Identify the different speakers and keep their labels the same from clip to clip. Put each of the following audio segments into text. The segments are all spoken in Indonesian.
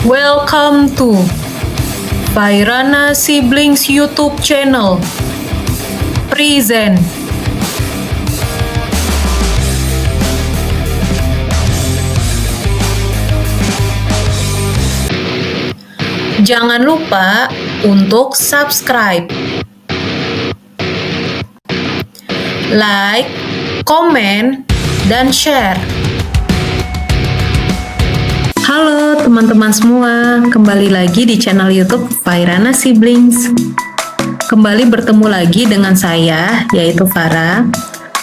Speaker 1: Welcome to Fairana Siblings YouTube channel. Present. Jangan lupa untuk subscribe, like, komen, dan share. Halo teman-teman semua, kembali lagi di channel YouTube Fairana Siblings. Kembali bertemu lagi dengan saya, yaitu Farah.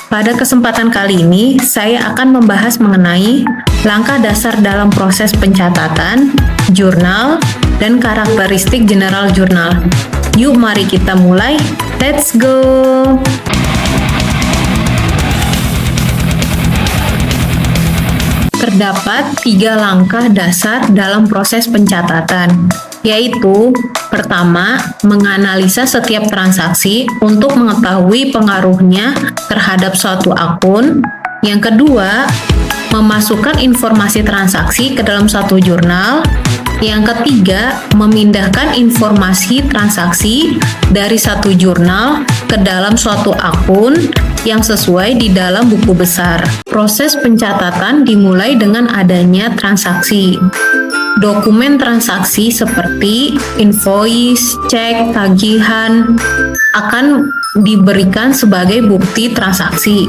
Speaker 1: Pada kesempatan kali ini, saya akan membahas mengenai langkah dasar dalam proses pencatatan, jurnal, dan karakteristik general jurnal. Yuk mari kita mulai, let's go! Terdapat 3 langkah dasar dalam proses pencatatan, yaitu pertama, menganalisa setiap transaksi untuk mengetahui pengaruhnya terhadap suatu akun. Yang kedua, memasukkan informasi transaksi ke dalam suatu jurnal. Yang ketiga, memindahkan informasi transaksi dari satu jurnal ke dalam suatu akun yang sesuai di dalam buku besar. Proses pencatatan dimulai dengan adanya transaksi. Dokumen transaksi seperti invoice, cek, tagihan akan diberikan sebagai bukti transaksi.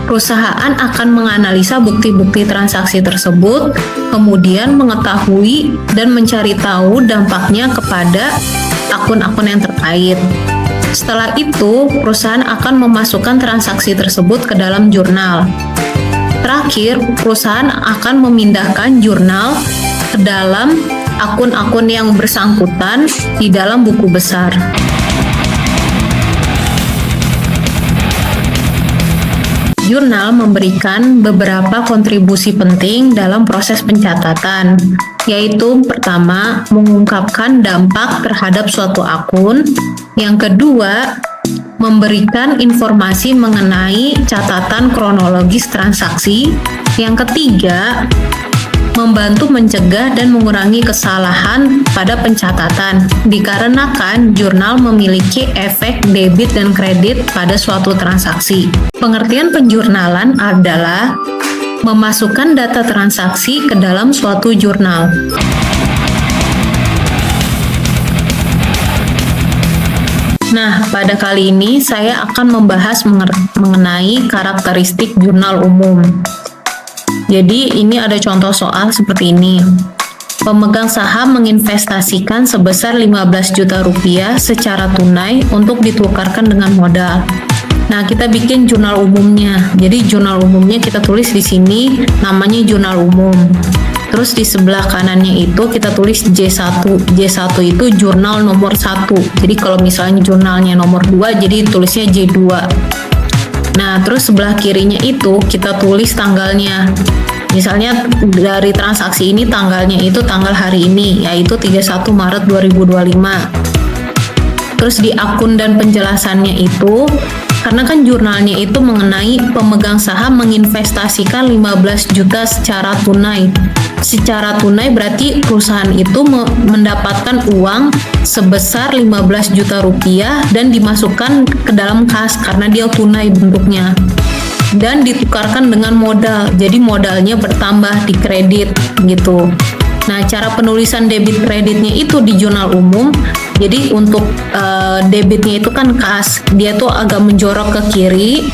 Speaker 1: Perusahaan akan menganalisa bukti-bukti transaksi tersebut, kemudian mengetahui dan mencari tahu dampaknya kepada akun-akun yang terkait. Setelah itu, perusahaan akan memasukkan transaksi tersebut ke dalam jurnal. Terakhir, perusahaan akan memindahkan jurnal ke dalam akun-akun yang bersangkutan di dalam buku besar. Jurnal memberikan beberapa kontribusi penting dalam proses pencatatan, yaitu pertama, mengungkapkan dampak terhadap suatu akun. Yang kedua, memberikan informasi mengenai catatan kronologis transaksi. Yang ketiga, membantu mencegah dan mengurangi kesalahan pada pencatatan, dikarenakan jurnal memiliki efek debit dan kredit pada suatu transaksi. Pengertian penjurnalan adalah memasukkan data transaksi ke dalam suatu jurnal. Nah, pada kali ini saya akan membahas mengenai karakteristik jurnal umum. Jadi ini ada contoh soal seperti ini. Pemegang saham menginvestasikan sebesar 15 juta rupiah secara tunai untuk ditukarkan dengan modal. Nah, kita bikin jurnal umumnya. Jadi jurnal umumnya kita tulis di sini namanya jurnal umum. Terus di sebelah kanannya itu kita tulis J1. J1 itu jurnal nomor 1. Jadi kalau misalnya jurnalnya nomor 2, jadi tulisnya J2. Nah, terus sebelah kirinya itu kita tulis tanggalnya. Misalnya dari transaksi ini tanggalnya itu tanggal hari ini, yaitu 31 Maret 2025. Terus di akun dan penjelasannya itu, karena kan jurnalnya itu mengenai pemegang saham menginvestasikan 15 juta secara tunai. Secara tunai berarti perusahaan itu mendapatkan uang sebesar 15 juta rupiah dan dimasukkan ke dalam kas karena dia tunai bentuknya. Dan ditukarkan dengan modal, jadi modalnya bertambah di kredit gitu. Nah, cara penulisan debit kreditnya itu di jurnal umum. Jadi untuk debitnya itu kan kas, dia tuh agak menjorok ke kiri.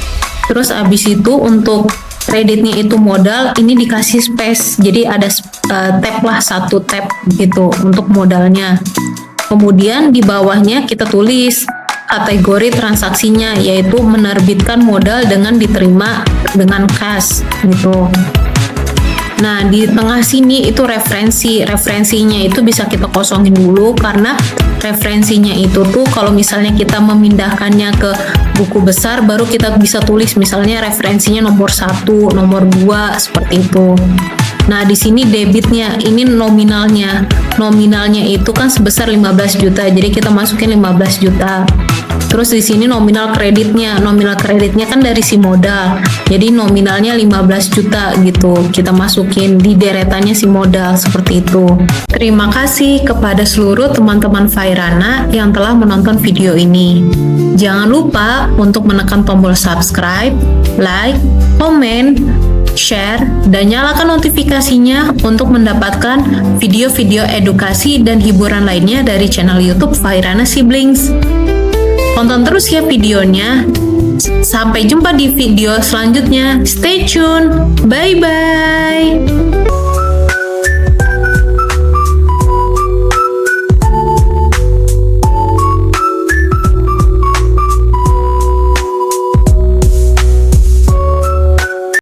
Speaker 1: Terus abis itu untuk kreditnya itu modal, ini dikasih space. Jadi ada tab lah, 1 tab gitu untuk modalnya. Kemudian di bawahnya kita tulis kategori transaksinya, yaitu menerbitkan modal dengan diterima dengan kas gitu. Nah, di tengah sini itu referensinya itu bisa kita kosongin dulu, karena referensinya itu tuh kalau misalnya kita memindahkannya ke buku besar baru kita bisa tulis misalnya referensinya nomor 1, nomor 2 seperti itu. Nah, di sini debitnya, ini nominalnya. Nominalnya itu kan sebesar 15 juta, jadi kita masukin 15 juta. Terus di sini nominal kreditnya kan dari si modal. Jadi nominalnya 15 juta gitu. Kita masukin di deretannya si modal seperti itu. Terima kasih kepada seluruh teman-teman Fairana yang telah menonton video ini. Jangan lupa untuk menekan tombol subscribe, like, komen, share, dan nyalakan notifikasinya untuk mendapatkan video-video edukasi dan hiburan lainnya dari channel YouTube Fairana Siblings. Tonton terus ya videonya. Sampai jumpa di video selanjutnya. Stay tune. Bye-bye.